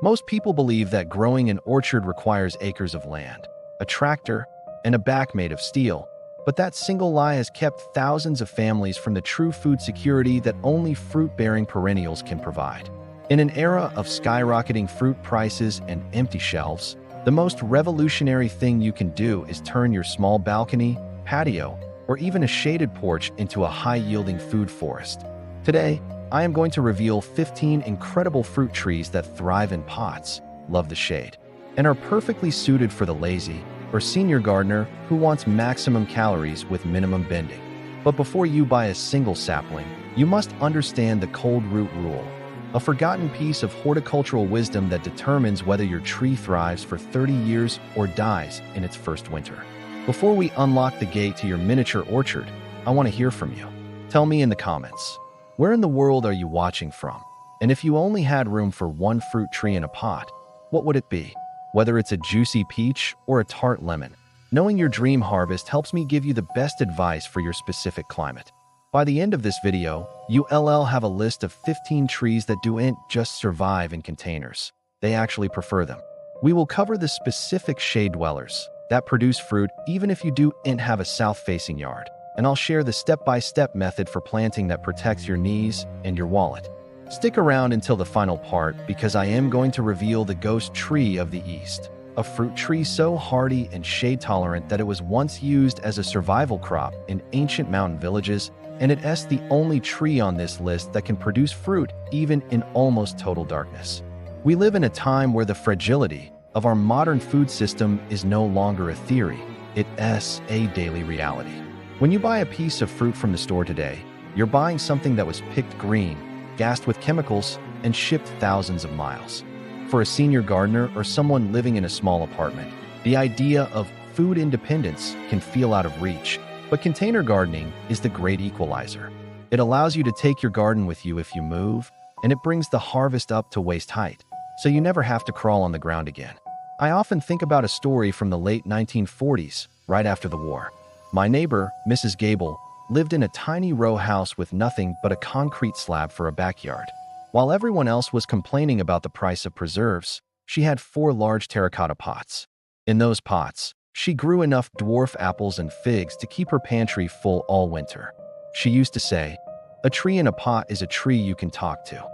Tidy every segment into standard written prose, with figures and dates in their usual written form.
Most people believe that growing an orchard requires acres of land, a tractor, and a back made of steel, but that single lie has kept thousands of families from the true food security that only fruit-bearing perennials can provide. In an era of skyrocketing fruit prices and empty shelves, the most revolutionary thing you can do is turn your small balcony, patio, or even a shaded porch into a high-yielding food forest. Today, I am going to reveal 15 incredible fruit trees that thrive in pots, love the shade, and are perfectly suited for the lazy or senior gardener who wants maximum calories with minimum bending. But before you buy a single sapling, you must understand the cold root rule, a forgotten piece of horticultural wisdom that determines whether your tree thrives for 30 years or dies in its first winter. Before we unlock the gate to your miniature orchard, I want to hear from you. Tell me in the comments, where in the world are you watching from? And if you only had room for one fruit tree in a pot, what would it be? Whether it's a juicy peach or a tart lemon, knowing your dream harvest helps me give you the best advice for your specific climate. By the end of this video, you'll have a list of 15 trees that don't just survive in containers. They actually prefer them. We will cover the specific shade dwellers that produce fruit even if you don't have a south-facing yard. And I'll share the step-by-step method for planting that protects your knees and your wallet. Stick around until the final part because I am going to reveal the ghost tree of the East, a fruit tree so hardy and shade-tolerant that it was once used as a survival crop in ancient mountain villages, and it's the only tree on this list that can produce fruit even in almost total darkness. We live in a time where the fragility of our modern food system is no longer a theory, it's a daily reality. When you buy a piece of fruit from the store today, you're buying something that was picked green, gassed with chemicals, and shipped thousands of miles. For a senior gardener or someone living in a small apartment, the idea of food independence can feel out of reach, but container gardening is the great equalizer. It allows you to take your garden with you if you move, and it brings the harvest up to waist height, so you never have to crawl on the ground again. I often think about a story from the late 1940s, right after the war. My neighbor, Mrs. Gable, lived in a tiny row house with nothing but a concrete slab for a backyard. While everyone else was complaining about the price of preserves, she had 4 large terracotta pots. In those pots, she grew enough dwarf apples and figs to keep her pantry full all winter. She used to say, "A tree in a pot is a tree you can talk to."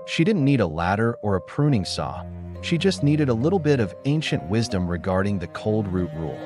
She didn't need a ladder or a pruning saw. She just needed a little bit of ancient wisdom regarding the cold root rule.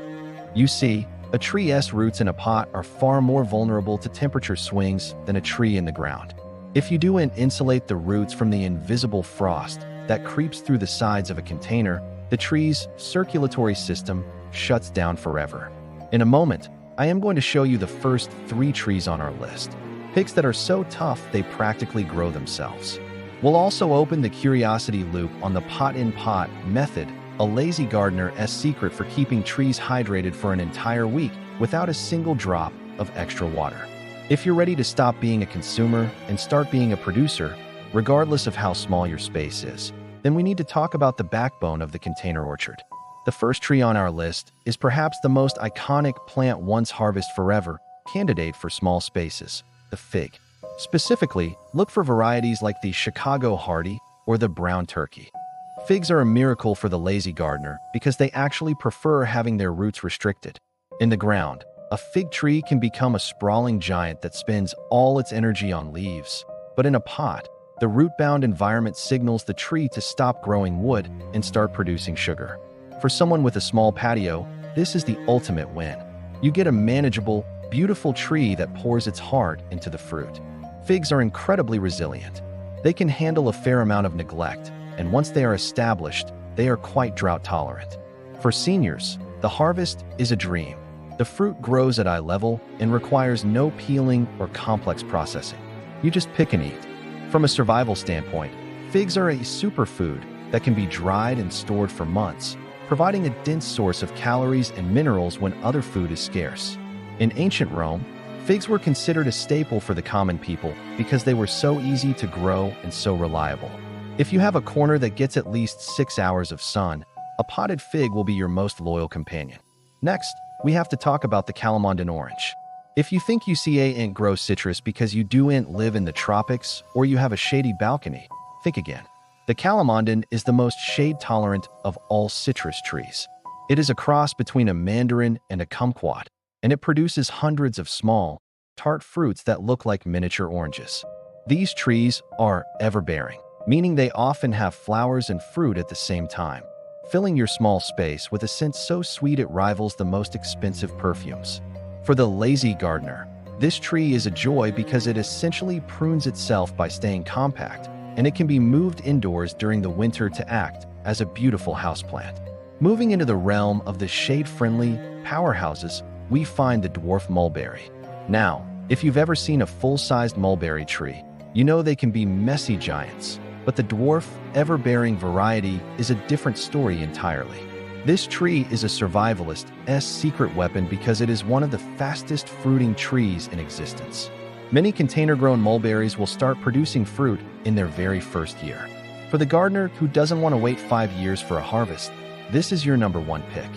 You see, a tree's roots in a pot are far more vulnerable to temperature swings than a tree in the ground. If you don't insulate the roots from the invisible frost that creeps through the sides of a container, the tree's circulatory system shuts down forever. In a moment, I am going to show you the first 3 trees on our list, picks that are so tough they practically grow themselves. We'll also open the curiosity loop on the pot-in-pot method, a lazy gardener's secret for keeping trees hydrated for an entire week without a single drop of extra water. If you're ready to stop being a consumer and start being a producer, regardless of how small your space is, then we need to talk about the backbone of the container orchard. The first tree on our list is perhaps the most iconic plant once harvest forever candidate for small spaces, the fig. Specifically, look for varieties like the Chicago Hardy or the Brown Turkey. Figs are a miracle for the lazy gardener because they actually prefer having their roots restricted. In the ground, a fig tree can become a sprawling giant that spends all its energy on leaves. But in a pot, the root-bound environment signals the tree to stop growing wood and start producing sugar. For someone with a small patio, this is the ultimate win. You get a manageable, beautiful tree that pours its heart into the fruit. Figs are incredibly resilient. They can handle a fair amount of neglect, and once they are established, they are quite drought tolerant. For seniors, the harvest is a dream. The fruit grows at eye level and requires no peeling or complex processing. You just pick and eat. From a survival standpoint, figs are a superfood that can be dried and stored for months, providing a dense source of calories and minerals when other food is scarce. In ancient Rome, figs were considered a staple for the common people because they were so easy to grow and so reliable. If you have a corner that gets at least 6 hours of sun, a potted fig will be your most loyal companion. Next, we have to talk about the Calamandan orange. If you think UCA ain't grow citrus because you don't live in the tropics or you have a shady balcony, think again. The calamondin is the most shade-tolerant of all citrus trees. It is a cross between a mandarin and a kumquat, and it produces hundreds of small, tart fruits that look like miniature oranges. These trees are everbearing, meaning they often have flowers and fruit at the same time, filling your small space with a scent so sweet it rivals the most expensive perfumes. For the lazy gardener, this tree is a joy because it essentially prunes itself by staying compact, and it can be moved indoors during the winter to act as a beautiful houseplant. Moving into the realm of the shade-friendly powerhouses, we find the dwarf mulberry. Now, if you've ever seen a full-sized mulberry tree, you know they can be messy giants, but the dwarf, ever-bearing variety is a different story entirely. This tree is a survivalist's secret weapon because it is one of the fastest fruiting trees in existence. Many container-grown mulberries will start producing fruit in their very first year. For the gardener who doesn't want to wait 5 years for a harvest, this is your number one pick.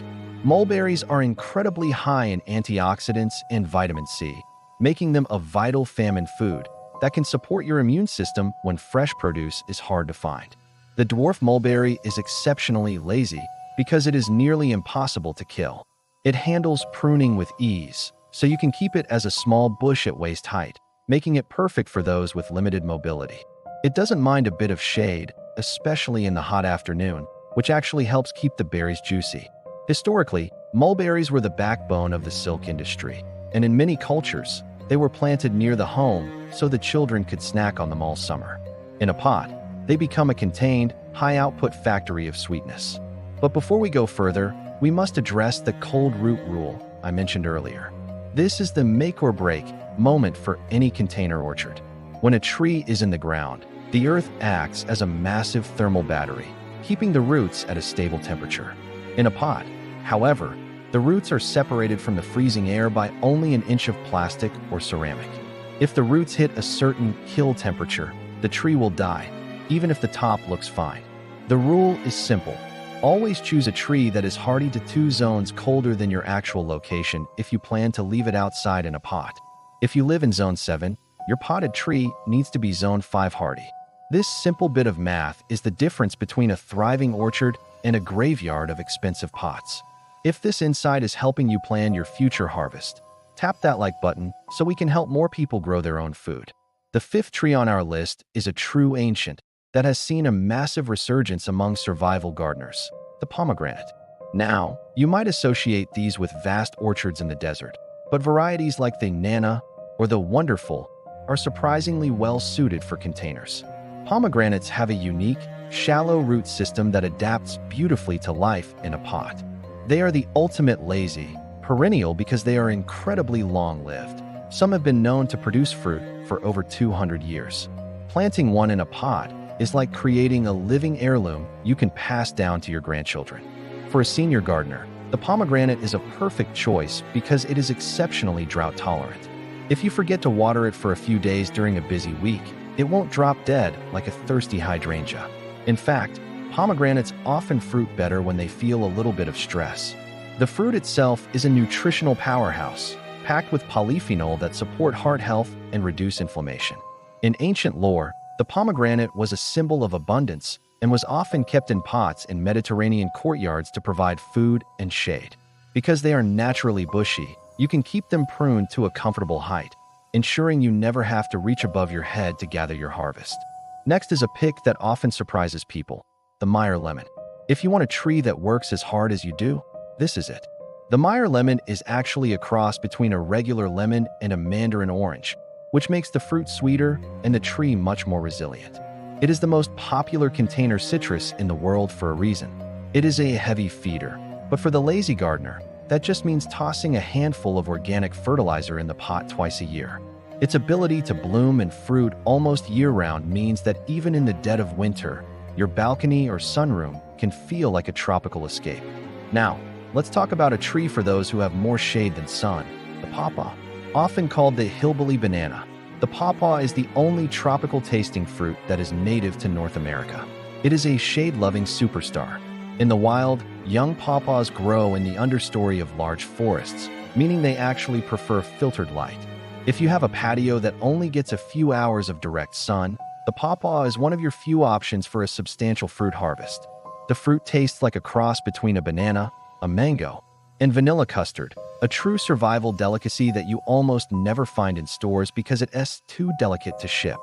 Mulberries are incredibly high in antioxidants and vitamin C, making them a vital famine food that can support your immune system when fresh produce is hard to find. The dwarf mulberry is exceptionally lazy because it is nearly impossible to kill. It handles pruning with ease, so you can keep it as a small bush at waist height, making it perfect for those with limited mobility. It doesn't mind a bit of shade, especially in the hot afternoon, which actually helps keep the berries juicy. Historically, mulberries were the backbone of the silk industry, and in many cultures, they were planted near the home so the children could snack on them all summer. In a pot, they become a contained, high-output factory of sweetness. But before we go further, we must address the cold root rule I mentioned earlier. This is the make-or-break moment for any container orchard. When a tree is in the ground, the earth acts as a massive thermal battery, keeping the roots at a stable temperature. In a pot, however, the roots are separated from the freezing air by only an inch of plastic or ceramic. If the roots hit a certain kill temperature, the tree will die, even if the top looks fine. The rule is simple. Always choose a tree that is hardy to 2 zones colder than your actual location if you plan to leave it outside in a pot. If you live in Zone 7, your potted tree needs to be Zone 5 hardy. This simple bit of math is the difference between a thriving orchard and a graveyard of expensive pots. If this insight is helping you plan your future harvest, tap that like button so we can help more people grow their own food. The 5th tree on our list is a true ancient that has seen a massive resurgence among survival gardeners, the pomegranate. Now, you might associate these with vast orchards in the desert, but varieties like the Nana or the Wonderful are surprisingly well suited for containers. Pomegranates have a unique, shallow root system that adapts beautifully to life in a pot. They are the ultimate lazy, perennial because they are incredibly long-lived. Some have been known to produce fruit for over 200 years. Planting one in a pot is like creating a living heirloom you can pass down to your grandchildren. For a senior gardener, the pomegranate is a perfect choice because it is exceptionally drought-tolerant. If you forget to water it for a few days during a busy week, it won't drop dead like a thirsty hydrangea. In fact, pomegranates often fruit better when they feel a little bit of stress. The fruit itself is a nutritional powerhouse, packed with polyphenol that support heart health and reduce inflammation. In ancient lore, the pomegranate was a symbol of abundance and was often kept in pots in Mediterranean courtyards to provide food and shade. Because they are naturally bushy, you can keep them pruned to a comfortable height, ensuring you never have to reach above your head to gather your harvest. Next is a pick that often surprises people, the Meyer lemon. If you want a tree that works as hard as you do, this is it. The Meyer lemon is actually a cross between a regular lemon and a mandarin orange, which makes the fruit sweeter and the tree much more resilient. It is the most popular container citrus in the world for a reason. It is a heavy feeder, but for the lazy gardener, that just means tossing a handful of organic fertilizer in the pot twice a year. Its ability to bloom and fruit almost year-round means that even in the dead of winter, your balcony or sunroom can feel like a tropical escape. Now, let's talk about a tree for those who have more shade than sun, the pawpaw. Often called the hillbilly banana, the pawpaw is the only tropical tasting fruit that is native to North America. It is a shade-loving superstar. In the wild, young pawpaws grow in the understory of large forests, meaning they actually prefer filtered light. If you have a patio that only gets a few hours of direct sun, The pawpaw is one of your few options for a substantial fruit harvest. The fruit tastes like a cross between a banana, a mango, and vanilla custard, a true survival delicacy that you almost never find in stores because it is too delicate to ship.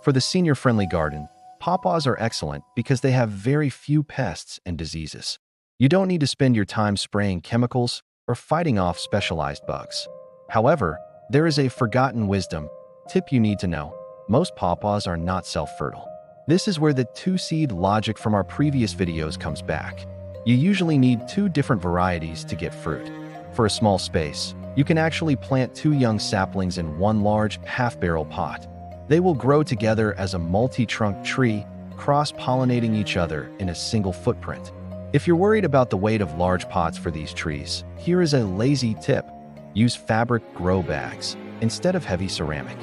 For the senior-friendly garden, pawpaws are excellent because they have very few pests and diseases. You don't need to spend your time spraying chemicals or fighting off specialized bugs. However, there is a forgotten wisdom tip you need to know. Most pawpaws are not self-fertile. This is where the two-seed logic from our previous videos comes back. You usually need 2 different varieties to get fruit. For a small space, you can actually plant 2 young saplings in one large half-barrel pot. They will grow together as a multi-trunk tree, cross-pollinating each other in a single footprint. If you're worried about the weight of large pots for these trees, here is a lazy tip. Use fabric grow bags instead of heavy ceramic.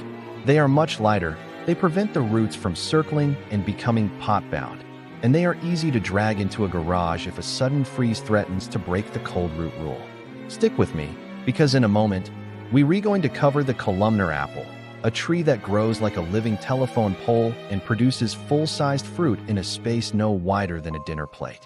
They are much lighter, they prevent the roots from circling and becoming pot-bound, and they are easy to drag into a garage if a sudden freeze threatens to break the cold root rule. Stick with me, because in a moment, we're going to cover the columnar apple, a tree that grows like a living telephone pole and produces full-sized fruit in a space no wider than a dinner plate.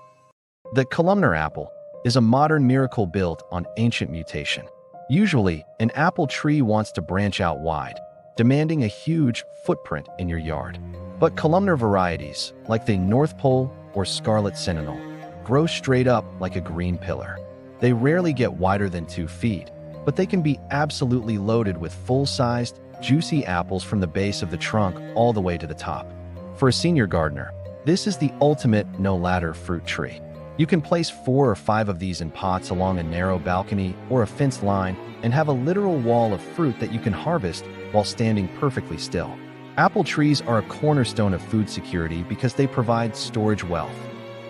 The columnar apple is a modern miracle built on ancient mutation. Usually, an apple tree wants to branch out wide, demanding a huge footprint in your yard. But columnar varieties, like the North Pole or Scarlet Sentinel, grow straight up like a green pillar. They rarely get wider than 2 feet, but they can be absolutely loaded with full-sized, juicy apples from the base of the trunk all the way to the top. For a senior gardener, this is the ultimate no-ladder fruit tree. You can place 4 or 5 of these in pots along a narrow balcony or a fence line and have a literal wall of fruit that you can harvest while standing perfectly still. Apple trees are a cornerstone of food security because they provide storage wealth.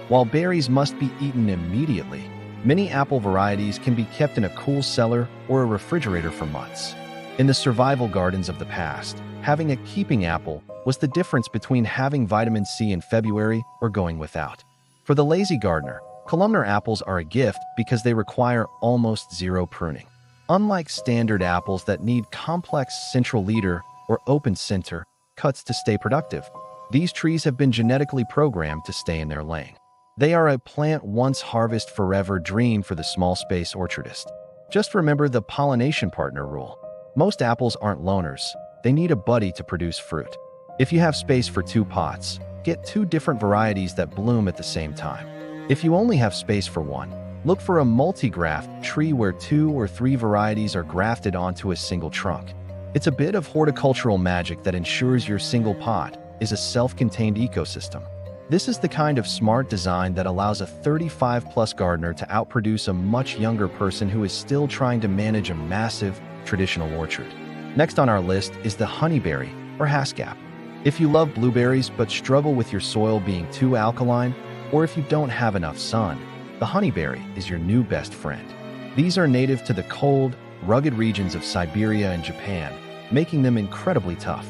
While berries must be eaten immediately, many apple varieties can be kept in a cool cellar or a refrigerator for months. In the survival gardens of the past, having a keeping apple was the difference between having vitamin C in February or going without. For the lazy gardener, columnar apples are a gift because they require almost zero pruning. Unlike standard apples that need complex central leader or open center cuts to stay productive, these trees have been genetically programmed to stay in their lane. They are a plant once harvest forever dream for the small space orchardist. Just remember the pollination partner rule. Most apples aren't loners, they need a buddy to produce fruit. If you have space for 2 pots, get 2 different varieties that bloom at the same time. If you only have space for 1, look for a multi-graft tree where 2 or 3 varieties are grafted onto a single trunk. It's a bit of horticultural magic that ensures your single pot is a self-contained ecosystem. This is the kind of smart design that allows a 35-plus gardener to outproduce a much younger person who is still trying to manage a massive, traditional orchard. Next on our list is the honeyberry, or haskap. If you love blueberries but struggle with your soil being too alkaline, or if you don't have enough sun, the honeyberry is your new best friend. These are native to the cold, rugged regions of Siberia and Japan, making them incredibly tough.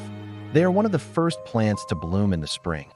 They are one of the first plants to bloom in the spring,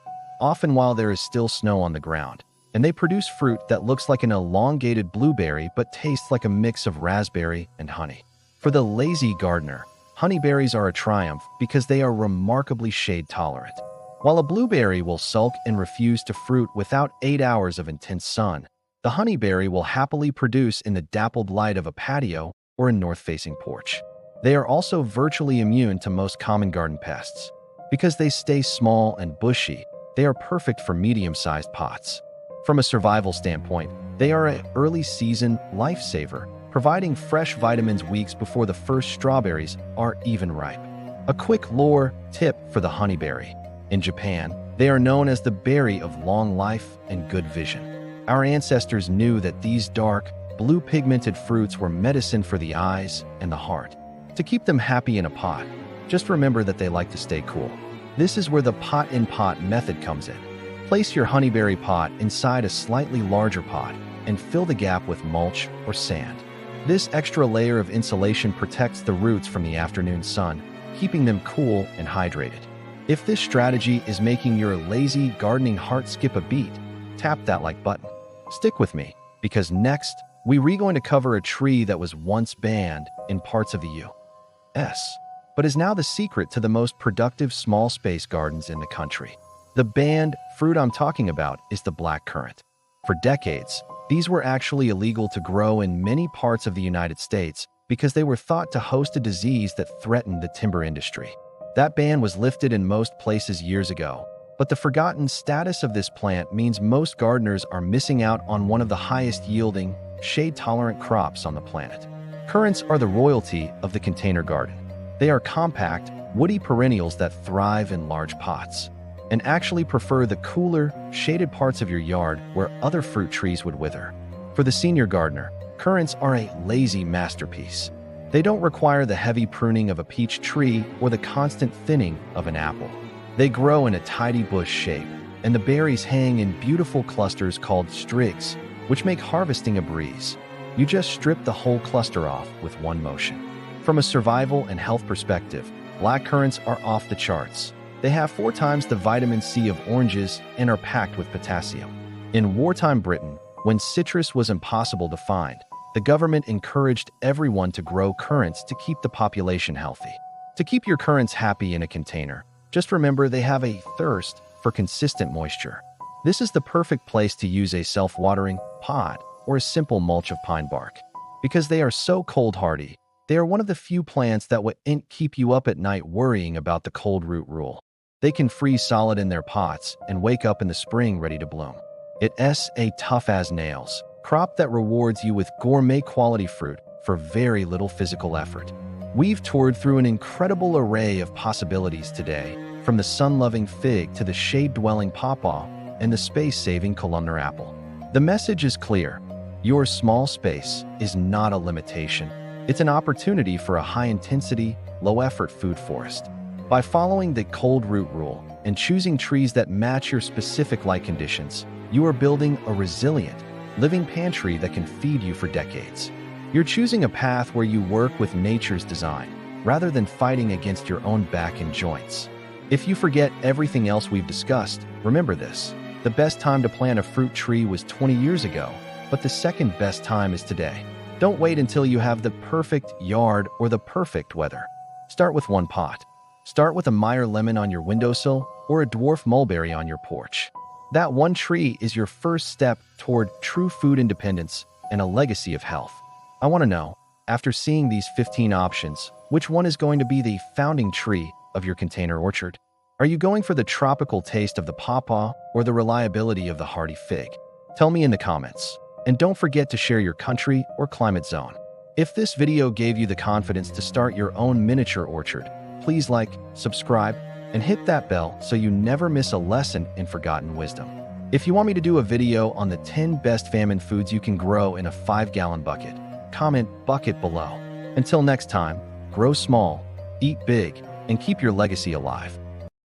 often while there is still snow on the ground, and they produce fruit that looks like an elongated blueberry but tastes like a mix of raspberry and honey. For the lazy gardener, honeyberries are a triumph because they are remarkably shade tolerant. While a blueberry will sulk and refuse to fruit without 8 hours of intense sun, the honeyberry will happily produce in the dappled light of a patio or a north-facing porch. They are also virtually immune to most common garden pests. Because they stay small and bushy, they are perfect for medium-sized pots. From a survival standpoint, they are an early-season lifesaver, providing fresh vitamins weeks before the first strawberries are even ripe. A quick lore tip for the honeyberry. In Japan, they are known as the berry of long life and good vision. Our ancestors knew that these dark, blue pigmented fruits were medicine for the eyes and the heart. To keep them happy in a pot, just remember that they like to stay cool. This is where the pot-in-pot method comes in. Place your honeyberry pot inside a slightly larger pot and fill the gap with mulch or sand. This extra layer of insulation protects the roots from the afternoon sun, keeping them cool and hydrated. If this strategy is making your lazy gardening heart skip a beat, tap that like button. Stick with me, because next, we're going to cover a tree that was once banned in parts of the U.S. but is now the secret to the most productive small space gardens in the country. The banned fruit I'm talking about is the blackcurrant. For decades, these were actually illegal to grow in many parts of the United States because they were thought to host a disease that threatened the timber industry. That ban was lifted in most places years ago, but the forgotten status of this plant means most gardeners are missing out on one of the highest-yielding, shade-tolerant crops on the planet. Currants are the royalty of the container garden. They are compact, woody perennials that thrive in large pots and actually prefer the cooler, shaded parts of your yard where other fruit trees would wither. For the senior gardener, currants are a lazy masterpiece. They don't require the heavy pruning of a peach tree or the constant thinning of an apple. They grow in a tidy bush shape, and the berries hang in beautiful clusters called strigs, which make harvesting a breeze. You just strip the whole cluster off with one motion. From a survival and health perspective, black currants are off the charts. They have 4 times the vitamin C of oranges and are packed with potassium. In wartime Britain, when citrus was impossible to find, the government encouraged everyone to grow currants to keep the population healthy. To keep your currants happy in a container, just remember they have a thirst for consistent moisture. This is the perfect place to use a self-watering pod or a simple mulch of pine bark. Because they are so cold-hardy, they are one of the few plants that won't keep you up at night worrying about the cold root rule. They can freeze solid in their pots and wake up in the spring ready to bloom. It's a tough-as-nails crop that rewards you with gourmet quality fruit for very little physical effort. We've toured through an incredible array of possibilities today, from the sun-loving fig to the shade-dwelling pawpaw and the space-saving columnar apple. The message is clear. Your small space is not a limitation. It's an opportunity for a high-intensity, low-effort food forest. By following the cold root rule and choosing trees that match your specific light conditions, you are building a resilient, living pantry that can feed you for decades. You're choosing a path where you work with nature's design, rather than fighting against your own back and joints. If you forget everything else we've discussed, remember this. The best time to plant a fruit tree was 20 years ago, but the second best time is today. Don't wait until you have the perfect yard or the perfect weather. Start with one pot. Start with a Meyer lemon on your windowsill or a dwarf mulberry on your porch. That one tree is your first step toward true food independence and a legacy of health. I want to know, after seeing these 15 options, which one is going to be the founding tree of your container orchard? Are you going for the tropical taste of the pawpaw or the reliability of the hardy fig? Tell me in the comments. And don't forget to share your country or climate zone. If this video gave you the confidence to start your own miniature orchard, please like, subscribe, and hit that bell so you never miss a lesson in forgotten wisdom. If you want me to do a video on the 10 best famine foods you can grow in a 5-gallon bucket, comment bucket below. Until next time, grow small, eat big, and keep your legacy alive.